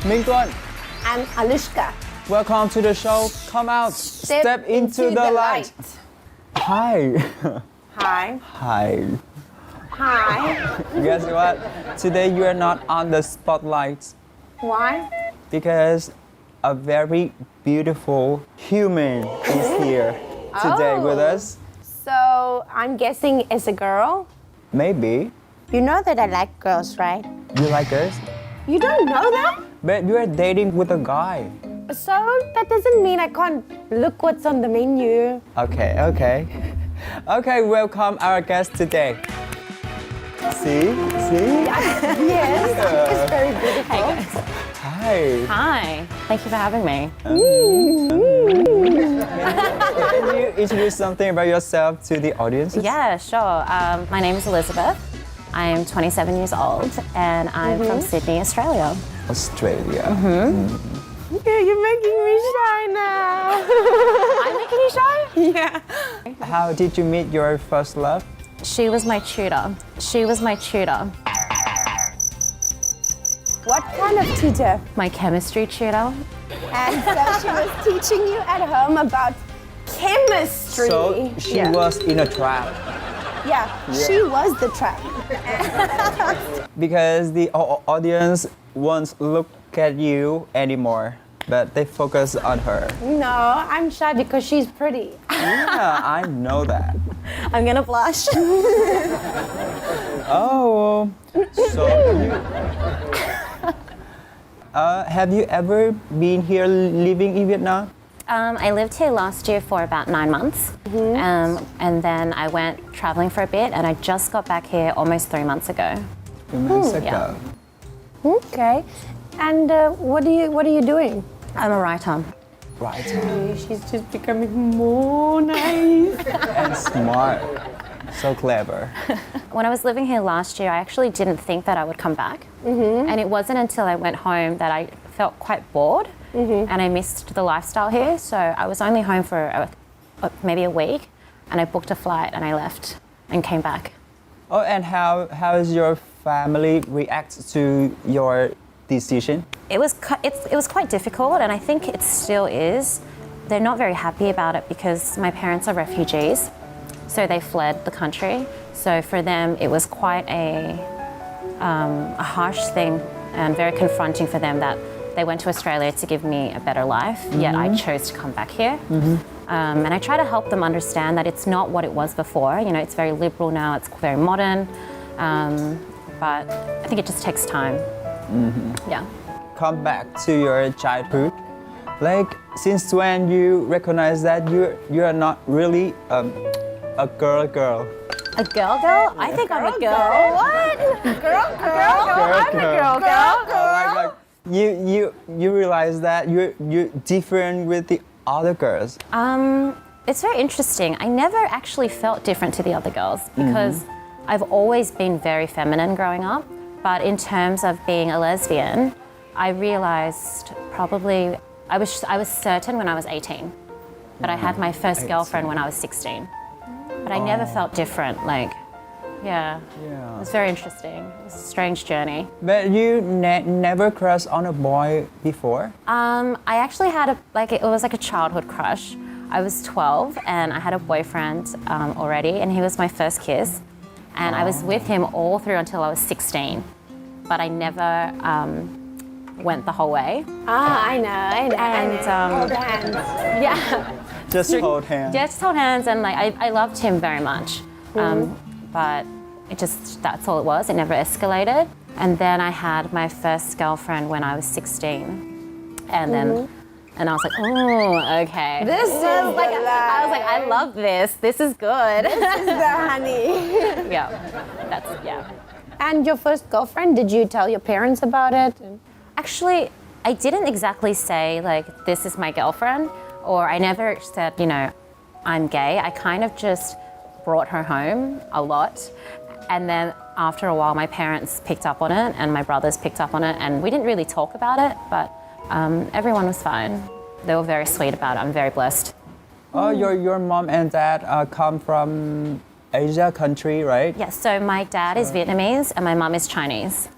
Minh Tuấn. I'm Anushka. Welcome to the show. Come out. Step into the light. Hi. Hi. Hi. Hi. Guess what? Today you are not on the spotlight Why? because a very beautiful human is here today with us. So I'm guessing it's a girl. Maybe. You know that I like girls, right? You like us? You don't know that? But you are dating with a guy. So that doesn't mean I can't look what's on the menu. Okay. Okay, welcome our guest today. See? Yes, it's very beautiful. Hi. Hi, thank you for having me. Can you introduce something about yourself to the audience? Yeah, sure. My name is Elizabeth. I'm 27 years old and I'm from Sydney, Australia. Australia. Yeah, you're making me shy now. I'm making you shy? Yeah. How did you meet your first love? She was my tutor. What kind of teacher? My chemistry tutor. And so she was teaching you at home about chemistry. So she was in a trap Yeah, she was the trap. because the audience won't look at you anymore, but they focus on her. No, I'm shy because she's pretty. Yeah, I know that. I'm gonna blush. Oh, so have you ever been here living in Vietnam? I lived here last year for about 9 months. And then I went traveling for a bit and I just got back here almost 3 months ago. 2 months ago. yeah. Okay. And what are you doing? I'm a writer. Right. She's just becoming more nice. And smart. So clever. When I was living here last year, I actually didn't think that I would come back. And it wasn't until I went home that I felt quite bored and I missed the lifestyle here. So I was only home for maybe a week and I booked a flight and I left and came back. Oh, and how does your family react to your decision? It was quite difficult and I think it still is. They're not very happy about it because my parents are refugees. So they fled the country. So for them, it was quite a harsh thing and very confronting for them that they went to Australia to give me a better life, yet I chose to come back here. And I try to help them understand that it's not what it was before. You know, it's very liberal now, it's very modern, but I think it just takes time. Yeah. Come back to your childhood. Like, since when you recognize that you are not really a girl? A girl? I think I'm a girl. What? Girl. I'm a girl. Like you realize that you're different with the other girls. It's very interesting. I never actually felt different to the other girls because I've always been very feminine growing up. But in terms of being a lesbian, I realized probably I was certain when I was 18, but I had my first girlfriend when I was 16. But I never felt different. Like, yeah. It was very interesting. It was a strange journey. But you never crushed on a boy before? I actually had it was like a childhood crush. I was 12 and I had a boyfriend already, and he was my first kiss. And I was with him all through until I was 16. But I never went the whole way. I know. And hold hands. yeah. Just hold hands. Yeah, just hold hands, and like I loved him very much, but that's all it was. It never escalated. And then I had my first girlfriend when I was 16, and then I was like, oh, okay. This is I was like, I love this. This is good. This is the honey. yeah. And your first girlfriend, did you tell your parents about it? Actually, I didn't exactly say like this is my girlfriend. Or I never said, you know, I'm gay. I kind of just brought her home a lot. And then after a while, my parents picked up on it and my brothers picked up on it. And we didn't really talk about it, but everyone was fine. They were very sweet about it. I'm very blessed. Oh, your mom and dad come from Asia country, right? Yes, so my dad is Vietnamese and my mum is Chinese.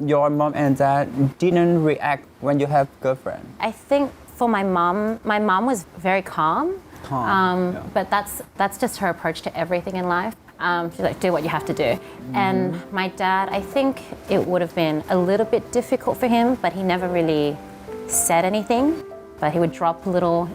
your mom and dad didn't react when you have girlfriend? I think for my mom was very calm. Yeah. But that's just her approach to everything in life. She's like, do what you have to do. And my dad, I think it would have been a little bit difficult for him, but he never really said anything. But he would drop little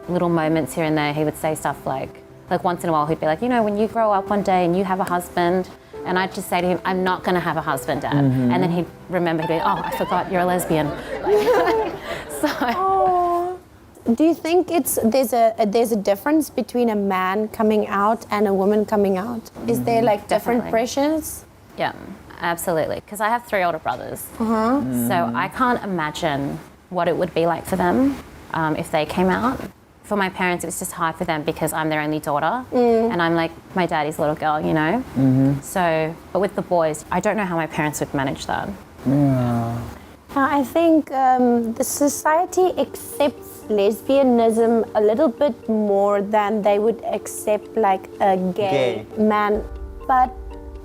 moments here and there. He would say stuff like once in a while he'd be like, you know, when you grow up one day and you have a husband, and I'd just say to him, I'm not going to have a husband, Dad. And then he'd remember, he'd be, oh, I forgot you're a lesbian. Do you think there's a difference between a man coming out and a woman coming out? Is there like different Definitely. pressures? Yeah, absolutely. Because I have 3 older brothers. So I can't imagine what it would be like for them if they came out. For my parents, it was just hard for them because I'm their only daughter. And I'm like my daddy's little girl, you know? So, but with the boys, I don't know how my parents would manage that. Yeah. I think the society accepts lesbianism a little bit more than they would accept like a gay man. But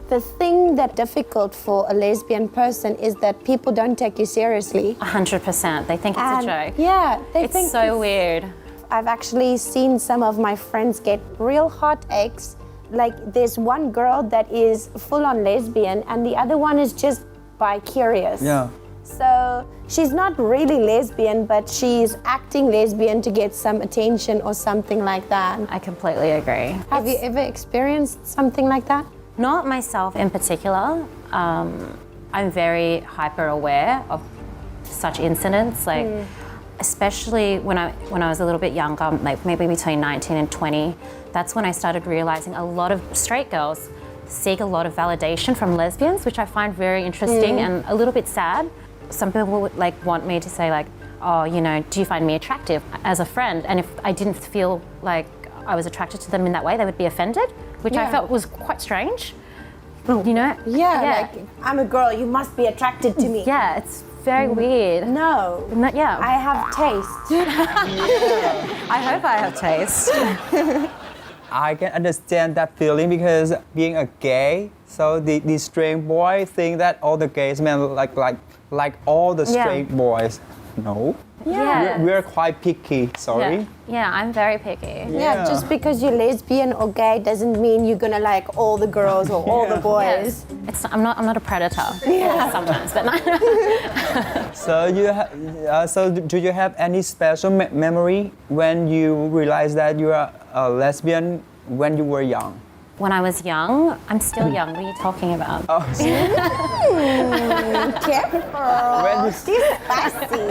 the thing that's difficult for a lesbian person is that people don't take you seriously. 100%. They think it's a joke. Yeah, they think It's so weird. I've actually seen some of my friends get real heartaches. Like there's one girl that is full-on lesbian and the other one is just bi-curious. Yeah. So she's not really lesbian, but she's acting lesbian to get some attention or something like that. I completely agree. Have you ever experienced something like that? Not myself in particular. I'm very hyper aware of such incidents, like especially when I was a little bit younger, like maybe between 19 and 20. That's when I started realizing a lot of straight girls seek a lot of validation from lesbians, which I find very interesting and a little bit sad. Some people would like want me to say like, oh, you know, do you find me attractive as a friend? And if I didn't feel like I was attracted to them in that way, they would be offended, which I felt was quite strange. You know? Yeah, like I'm a girl, you must be attracted to me. Yeah, it's very weird. No. Yeah. I have taste. I hope I have taste. I can understand that feeling because being a gay, so the straight boy think that all the gays men like all the straight boys. No. Yeah. We're quite picky, sorry. Yeah, I'm very picky. Yeah, just because you're lesbian or gay doesn't mean you're gonna like all the girls or all the boys. Yes. I'm not a predator. Sometimes, but not. So do you have any special memory when you realized that you are a lesbian when you were young? When I was young, I'm still young. What are you talking about? Oh, Careful. when you, She's spicy.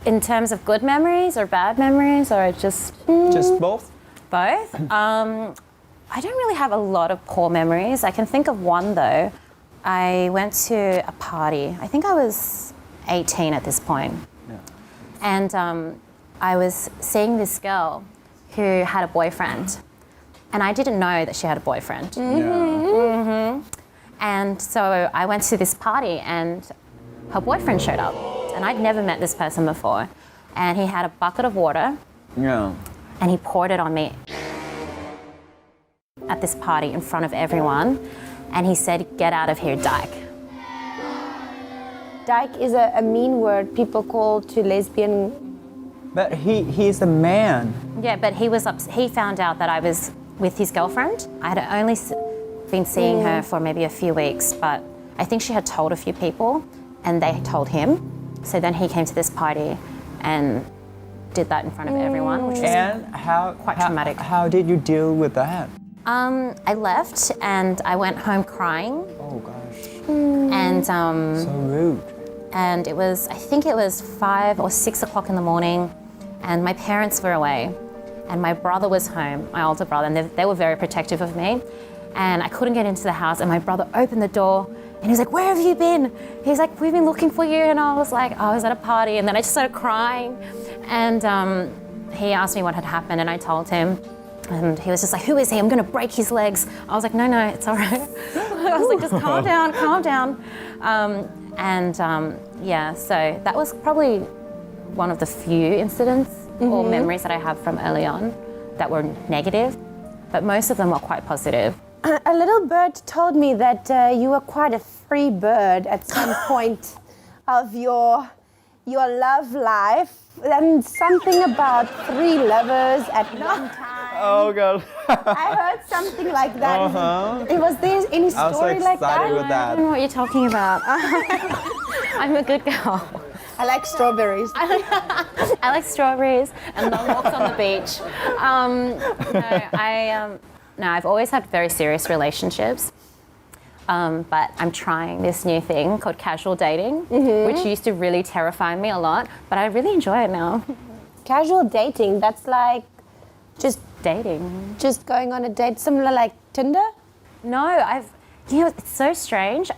In terms of good memories or bad memories, or just just both? both? I don't really have a lot of poor memories. I can think of one though. I went to a party. I think I was 18 at this point. Yeah. And I was seeing this girl who had a boyfriend. And I didn't know that she had a boyfriend. And so I went to this party and her boyfriend showed up. And I'd never met this person before. And he had a bucket of water Yeah. and he poured it on me at this party in front of everyone. And he said, "Get out of here, dyke." Dyke is a mean word people call to lesbian. But he's a man. Yeah, but he found out that I was with his girlfriend. I had only been seeing her for maybe a few weeks, but I think she had told a few people and they told him. So then he came to this party and did that in front of everyone, which was And quite traumatic. How did you deal with that? I left and I went home crying. Oh gosh. And So rude. and I think it was 5 or 6 o'clock in the morning, and my parents were away, and my brother was home, my older brother, and they were very protective of me, and I couldn't get into the house, and my brother opened the door, and he was like, "Where have you been?" He's like, "We've been looking for you," and I was like, "I was at a party," and then I just started crying, and he asked me what had happened, and I told him, and he was just like, "Who is he? I'm gonna break his legs." I was like, No, it's all right. I was like, just calm down. Yeah, so that was probably one of the few incidents or memories that I have from early on that were negative, but most of them were quite positive. A little bird told me that you were quite a free bird at some point of your love life, and something about 3 lovers at one time. Oh God. I heard something like that. Was there any I'm so story like that? excited with I that. don't know what you're talking about. I'm a good girl. I like strawberries. I like strawberries and long walks on the beach. No, I've always had very serious relationships. But I'm trying this new thing called casual dating, which used to really terrify me a lot, but I really enjoy it now. Casual dating, that's like just Dating. just going on a date, similar like Tinder? No, it's so strange.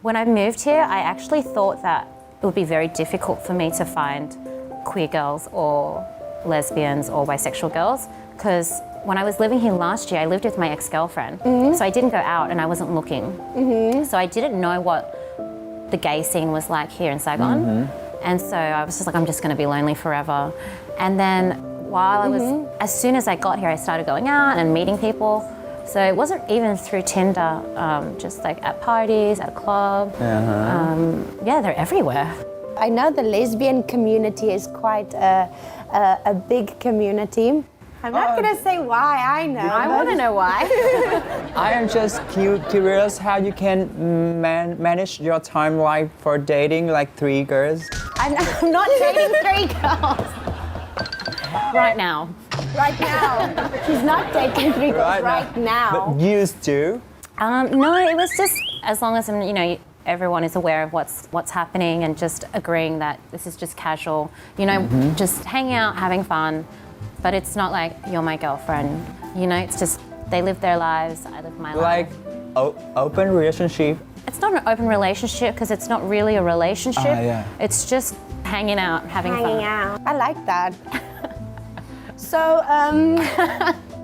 When I moved here, I actually thought that it would be very difficult for me to find queer girls or lesbians or bisexual girls, because when I was living here last year, I lived with my ex-girlfriend. So I didn't go out and I wasn't looking. So I didn't know what the gay scene was like here in Saigon. And so I was just like, I'm just gonna be lonely forever. And then as soon as I got here, I started going out and meeting people. So it wasn't even through Tinder, just like at parties, at a club. Yeah, they're everywhere. I know the lesbian community is quite a big community. I'm not going to say why, I know. I want to know why. I am just curious how you can manage your timeline for dating like 3 girls. I'm not dating 3 girls. Right now. Right now. She's not dating 3 girls right now. But used to. No, it was just as long as everyone is aware of what's happening and just agreeing that this is just casual. Just hanging out, having fun. But it's not like you're my girlfriend. It's just they live their lives, I live my life. Like open relationship. It's not an open relationship because it's not really a relationship. Yeah. It's just hanging out, having fun. Hanging out. I like that. So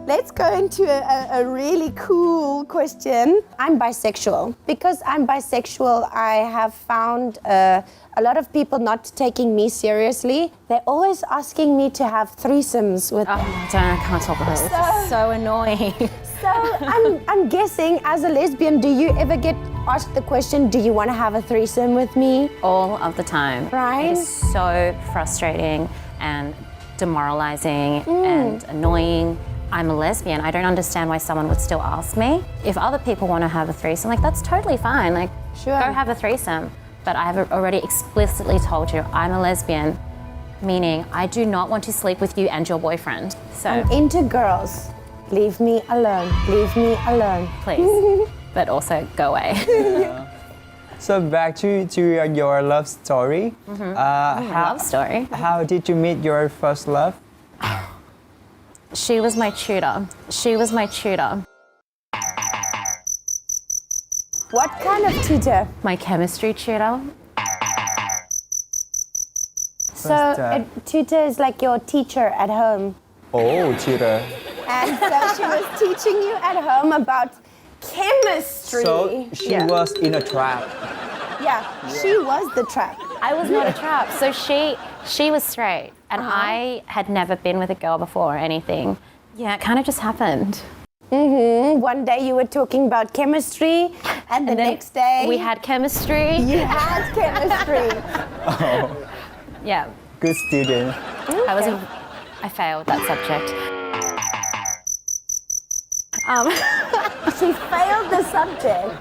let's go into a really cool question. I'm bisexual. Because I'm bisexual, I have found a lot of people not taking me seriously. They're always asking me to have threesomes with them. I can't talk about this. It's so annoying. So I'm guessing, as a lesbian, do you ever get asked the question, do you want to have a threesome with me? All of the time. Right. It is so frustrating and demoralizing and annoying. I'm a lesbian. I don't understand why someone would still ask me. If other people want to have a threesome, that's totally fine. Sure. Go have a threesome. But I have already explicitly told you I'm a lesbian, meaning I do not want to sleep with you and your boyfriend. So I'm into girls. Leave me alone. Leave me alone. Please. But also go away. So back to your love story. Love story. How did you meet your first love? She was my tutor. What kind of tutor? My chemistry tutor. So a tutor is like your teacher at home. Oh, tutor. And so she was teaching you at home about chemistry. So she was in a trap. Yeah, she was the trap. I was not a trap. So she was straight, and I had never been with a girl before or anything. Yeah, it kind of just happened. One day you were talking about chemistry, and the next day we had chemistry. You had chemistry. Yeah. Good student. I failed that subject. She failed the subject.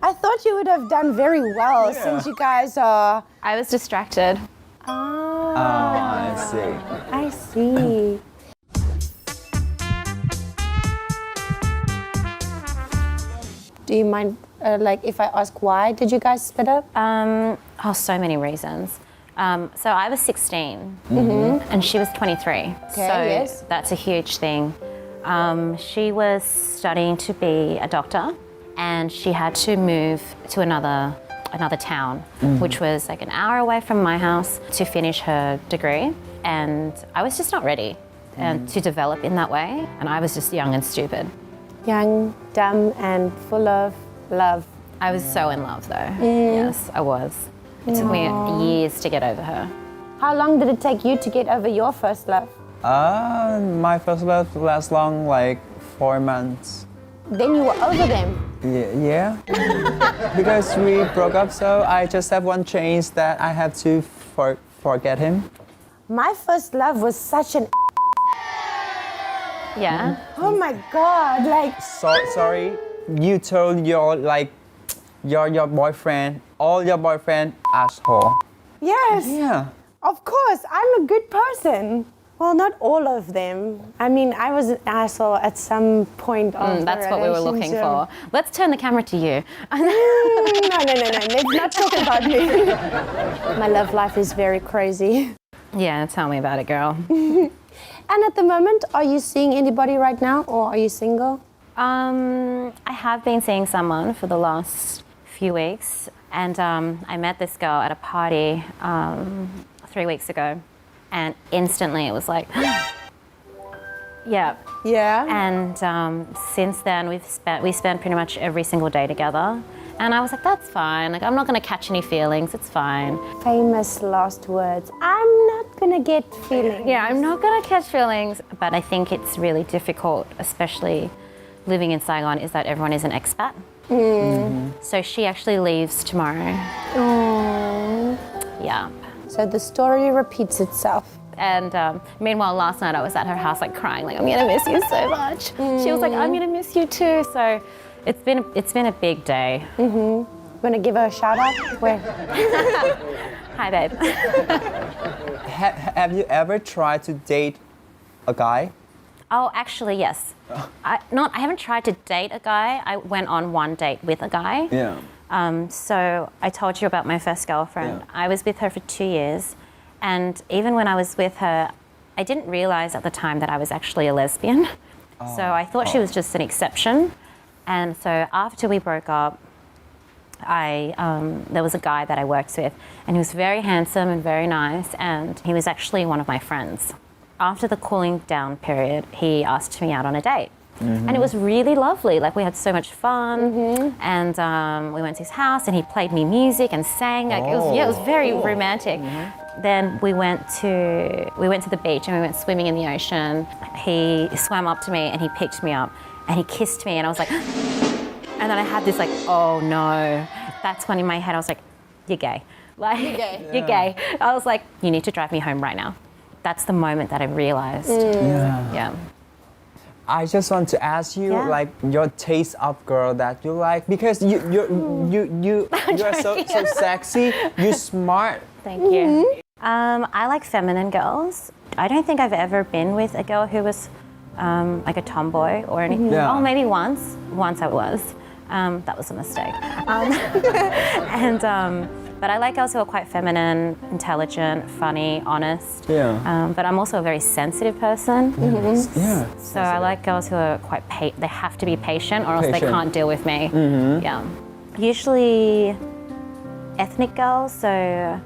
I thought you would have done very well since you guys are... I was distracted. Oh, I see. I see. Do you mind, if I ask why did you guys split up? So many reasons. So I was 16 and she was 23. Okay, so yes. That's a huge thing. She was studying to be a doctor, and she had to move to another town, which was like an hour away from my house to finish her degree. And I was just not ready to develop in that way. And I was just young and stupid. Young, dumb, and full of love. I was so in love though. Yes, I was. It took me years to get over her. How long did it take you to get over your first love? My first love lasted long, like 4 months. then you were over them. Yeah. Because we broke up, so I just have one change that I have to forget him. My first love was such an Yeah. oh my God, like Sorry, you told your boyfriend, all your boyfriend asshole. yes. Yeah. Of course, I'm a good person. Well, not all of them. I mean, I was an asshole at some point of the That's what we were looking for. Let's turn the camera to you. No. Let's not talk about me. My love life is very crazy. Yeah, tell me about it, girl. And at the moment, are you seeing anybody right now, or are you single? I have been seeing someone for the last few weeks, and I met this girl at a party 3 weeks ago, and instantly it was like, yeah. Yeah. And since then, we spent pretty much every single day together. And I was like, that's fine. Like, I'm not going to catch any feelings. It's fine. Famous last words. I'm not gonna get feelings. Yeah, I'm not going to catch feelings. But I think it's really difficult, especially living in Saigon, is that everyone is an expat. So she actually leaves tomorrow. Yeah. So the story repeats itself. And meanwhile, last night I was at her house like crying, like, I'm gonna miss you so much. She was like, I'm gonna miss you too. So it's been a big day. Wanna give her a shout out? Where? Hi, babe. Have you ever tried to date a guy? Oh, actually, yes. I haven't tried to date a guy. I went on one date with a guy. Yeah. So I told you about my first girlfriend. Yeah. I was with her for 2 years. And even when I was with her, I didn't realize at the time that I was actually a lesbian. So I thought she was just an exception. And so after we broke up, there was a guy that I worked with, and he was very handsome and very nice, and he was actually one of my friends. After the cooling down period, he asked me out on a date. And it was really lovely. Like, we had so much fun, and we went to his house, and he played me music and sang. Like, it was very romantic. Then we went to the beach, and we went swimming in the ocean. He swam up to me, and he picked me up, and he kissed me, and I was like, and then I had this like, oh no. That's when in my head I was like, you're gay. Like, you're gay. I was like, you need to drive me home right now. That's the moment that I realized. Yeah. I just want to ask you, like, your taste of girl that you like, because you're so sexy, you're smart. Thank you. I like feminine girls. I don't think I've ever been with a girl who was like a tomboy or anything. Yeah. Oh, maybe once. Once I was. That was a mistake. But I like girls who are quite feminine, intelligent, funny, honest. Yeah. But I'm also a very sensitive person. Yeah. So I like girls who are quite they have to be patient, or else they Patient. can't deal with me. Yeah. Usually ethnic girls, so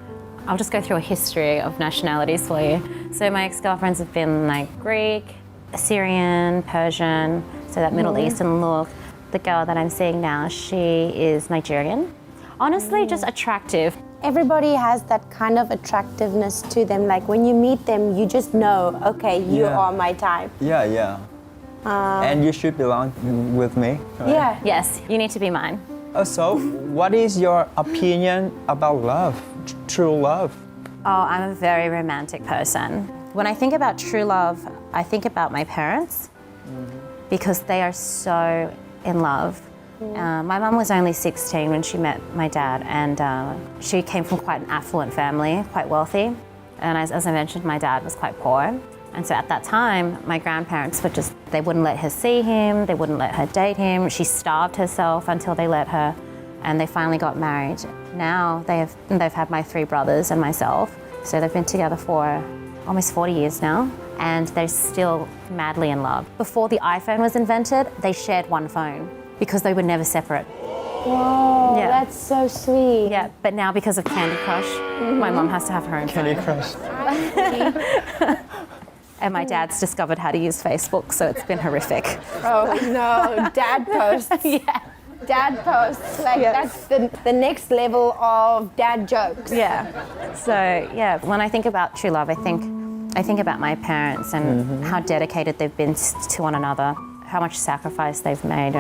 I'll just go through a history of nationalities for you. So my ex-girlfriends have been like Greek, Assyrian, Persian, so that Middle Eastern look. The girl that I'm seeing now, she is Nigerian. Honestly, just attractive. Everybody has that kind of attractiveness to them. Like, when you meet them, you just know, okay, you are my type. Yeah. And you should belong with me. Right? Yeah. Yes, you need to be mine. So, what is your opinion about love, true love? Oh, I'm a very romantic person. When I think about true love, I think about my parents because they are so in love. My mum was only 16 when she met my dad, and she came from quite an affluent family, quite wealthy. And as I mentioned, my dad was quite poor. And so at that time, my grandparents they wouldn't let her see him, they wouldn't let her date him. She starved herself until they let her, and they finally got married. Now they've had my 3 brothers and myself. So they've been together for almost 40 years now, and they're still madly in love. Before the iPhone was invented, they shared one phone because they were never separate. Whoa, Yeah. that's so sweet. Yeah, but now because of Candy Crush, my mum has to have her own Candy phone. Crush. And my dad's discovered how to use Facebook, so it's been horrific. Oh no, dad posts. Yeah. Dad posts. Like, that's the next level of dad jokes. Yeah. So yeah, when I think about true love, I think about my parents and how dedicated they've been to one another. how much sacrifice they've made.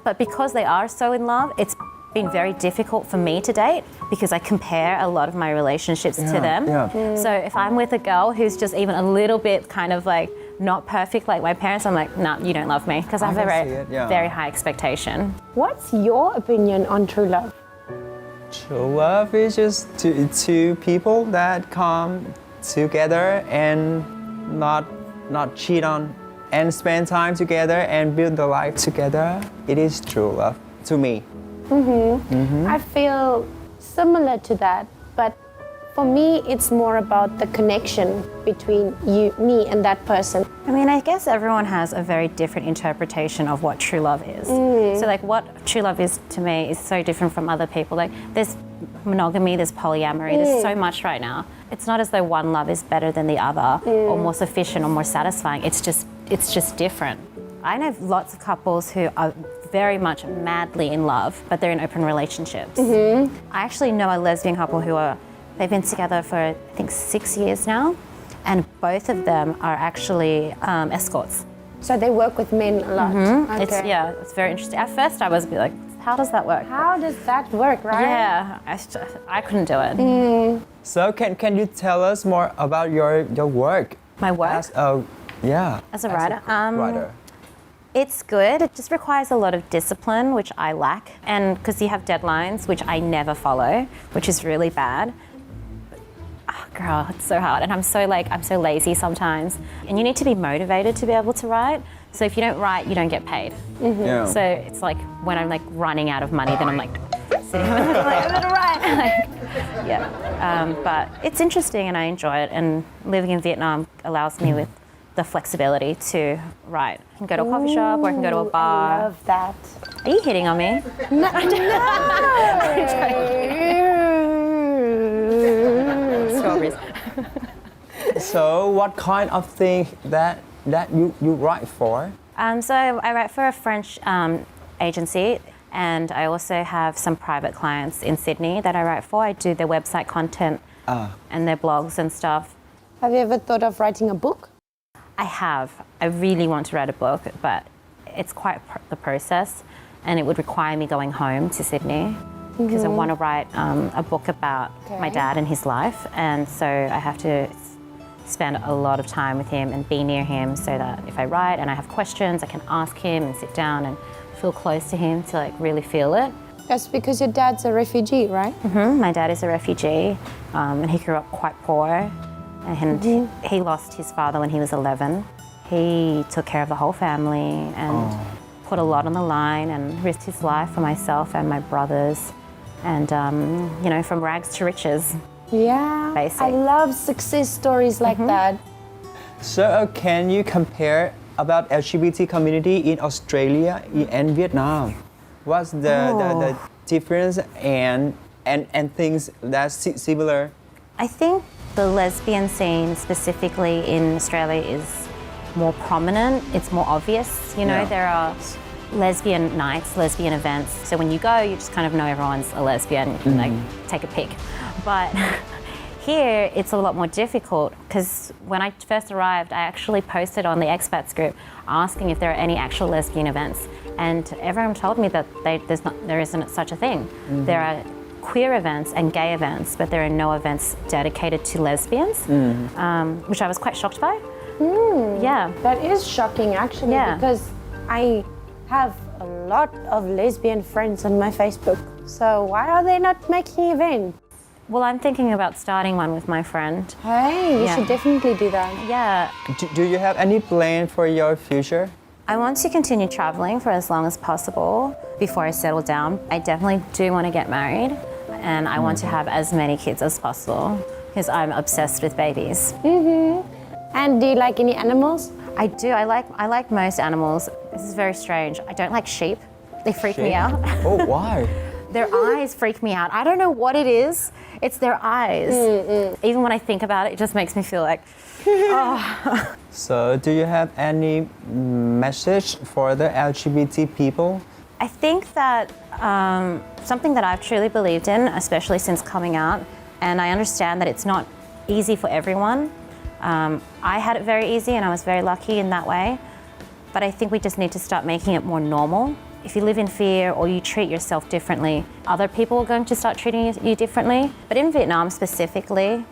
But because they are so in love, it's been very difficult for me to date because I compare a lot of my relationships to them. So if I'm with a girl who's just even a little bit kind of like not perfect like my parents, I'm like, nah, you don't love me, because I have a very high expectation. What's your opinion on true love? True love is just two people that come together and not cheat on and spend time together and build the life together. It is true love to me. I feel similar to that, but for me, it's more about the connection between me and that person. I mean, I guess everyone has a very different interpretation of what true love is. So like what true love is to me is so different from other people. Like there's monogamy, there's polyamory, there's so much right now. It's not as though one love is better than the other or more sufficient or more satisfying. It's just different. I know lots of couples who are very much madly in love, but they're in open relationships. I actually know a lesbian couple they've been together for I think 6 years now, and both of them are actually escorts. So they work with men a lot. Okay. It's very interesting. At first I was a bit like, how does that work? How does that work, right? Yeah, I couldn't do it. So can you tell us more about your work? My work? As a writer? Writer. It's good. It just requires a lot of discipline, which I lack. And because you have deadlines, which I never follow, which is really bad. Oh, girl, it's so hard. And I'm so lazy sometimes. And you need to be motivated to be able to write. So if you don't write, you don't get paid. So it's like when I'm like running out of money, then I'm like sitting home and I'm like, I'm gonna write. But it's interesting and I enjoy it. And living in Vietnam allows me with the flexibility to write. I can go to a coffee shop or I can go to a bar. I love that. Are you hitting on me? No. Strawberries. So what kind of thing that you write for? So I write for a French agency, and I also have some private clients in Sydney that I write for. I do their website content and their blogs and stuff. Have you ever thought of writing a book? I have. I really want to write a book, but it's quite the process, and it would require me going home to Sydney because I want to write a book about my dad and his life, and so I have to spend a lot of time with him and be near him so that if I write and I have questions, I can ask him and sit down and feel close to him to like really feel it. That's because your dad's a refugee, right? My dad is a refugee, and he grew up quite poor. And he lost his father when he was 11. He took care of the whole family and put a lot on the line and risked his life for myself and my brothers. And, from rags to riches. Yeah, Basically. I love success stories like that. So can you compare about LGBT community in Australia and Vietnam? What's the difference and things that's similar? I think the lesbian scene specifically in Australia is more prominent. It's more obvious. There are lesbian nights, lesbian events. So when you go, you just kind of know everyone's a lesbian. You can like take a pic. But here, it's a lot more difficult because when I first arrived, I actually posted on the expats group asking if there are any actual lesbian events, and everyone told me that there isn't such a thing. There are queer events and gay events, but there are no events dedicated to lesbians, which I was quite shocked by. Yeah. That is shocking, actually, because I have a lot of lesbian friends on my Facebook. So why are they not making events? Well, I'm thinking about starting one with my friend. Hey, you should definitely do that. Yeah. Do you have any plan for your future? I want to continue traveling for as long as possible before I settle down. I definitely do want to get married, and I want to have as many kids as possible because I'm obsessed with babies. And do you like any animals? I do. I like most animals. This is very strange. I don't like sheep. They freak me out. Oh, why? Their eyes freak me out. I don't know what it is. It's their eyes. Even when I think about it, it just makes me feel like, oh. So do you have any message for the LGBT people? I think that something that I've truly believed in, especially since coming out, and I understand that it's not easy for everyone. I had it very easy and I was very lucky in that way. but I think we just need to start making it more normal. If you live in fear or you treat yourself differently, other people are going to start treating you differently. But in Vietnam specifically,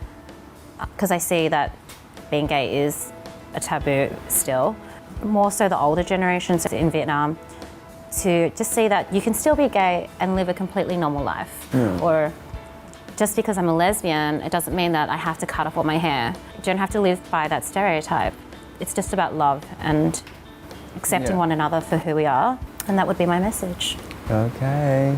because I see that being gay is a taboo still, more so the older generations in Vietnam, to just see that you can still be gay and live a completely normal life. Or just because I'm a lesbian, it doesn't mean that I have to cut off all my hair. You don't have to live by that stereotype. It's just about love and accepting one another for who we are. And that would be my message. Okay.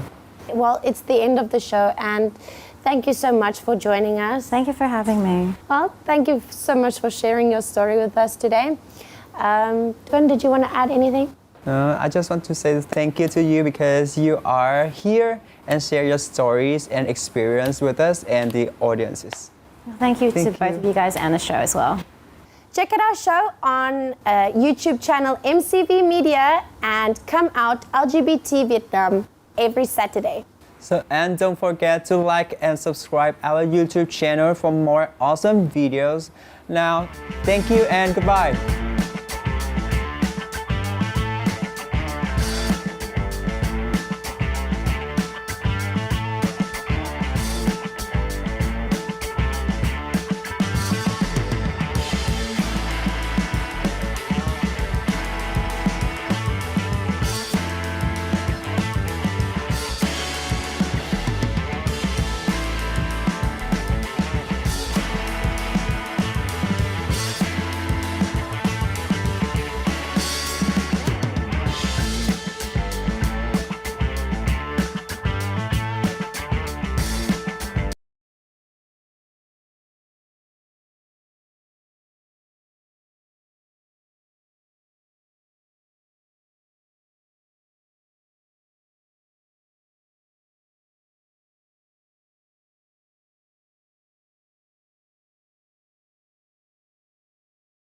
Well, it's the end of the show, and thank you so much for joining us. Thank you for having me. Well, thank you so much for sharing your story with us today. Tuấn, did you want to add anything? I just want to say thank you to you because you are here and share your stories and experience with us and the audiences. Thank you to both of you guys and the show as well. Check out our show on YouTube channel MCV Media and come out LGBT Vietnam every Saturday. And don't forget to like and subscribe our YouTube channel for more awesome videos. Now, thank you and goodbye.